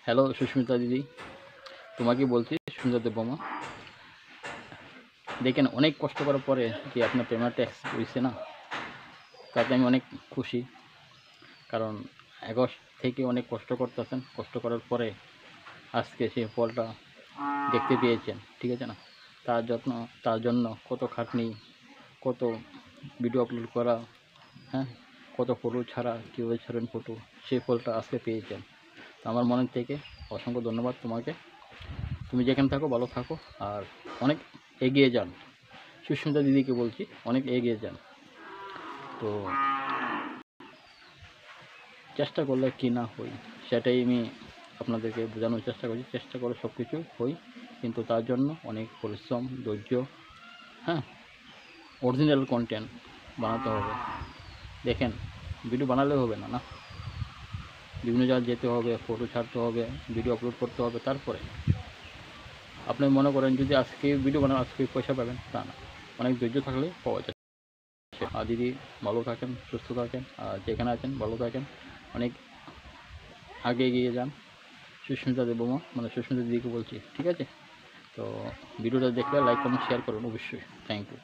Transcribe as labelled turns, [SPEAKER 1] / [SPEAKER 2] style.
[SPEAKER 1] Hello Susmita দিদি, তোমাকে বলছি সুন্দর দেববর্মা। দেখেন অনেক কষ্ট করার পরে যে আপনার পেমেন্টটা অ্যাকসেপ্ট হয়েছে না, তাতে আমি অনেক খুশি। কারণ আগস্ট থেকে অনেক কষ্ট করতেছেন, কষ্ট করার পরে আজকে সেই ফলটা দেখতে পেয়েছেন, ঠিক আছে না? তার জন্য কত খাটনি, কত ভিডিও আপলোড করা, হ্যাঁ, কত ফটো ছাড়া, কীভাবে ছাড়েন ফটো, সেই ফলটা আজকে পেয়েছেন। তো আমার মনের থেকে অসংখ্য ধন্যবাদ তোমাকে। তুমি যেখানে থাকো ভালো থাকো, আর অনেক এগিয়ে যান। সুস্মিতা দিদিকে বলছি, অনেক এগিয়ে যান। তো চেষ্টা করলে কি না হই, সেটাই আমি আপনাদেরকে বোঝানোর চেষ্টা করছি। চেষ্টা করে সব কিছু হই, কিন্তু তার জন্য অনেক পরিশ্রম, ধৈর্য, হ্যাঁ, অরিজিনাল কন্টেন্ট বানাতে হবে। দেখেন, ভিডিও বানালে হবে না, না, বিভিন্ন জায়গায় যেতে হবে, ফটো ছাড়তে হবে, ভিডিও আপলোড করতে হবে। তারপরে আপনি মনে করেন যদি আজকে ভিডিও বানান আজকে পয়সা পাবেন, তা না, অনেক ধৈর্য থাকলে পাওয়া যায়। আর দিদি ভালো থাকেন, সুস্থ থাকেন, আর যেখানে আছেন ভালো থাকেন, অনেক আগে এগিয়ে যান। সুস্মিতা দেববর্মা, মানে সুস্মিতা দিদিকে বলছি, ঠিক আছে? তো ভিডিওটা দেখলে লাইক কমেন্ট শেয়ার করুন অবশ্যই। Thank you.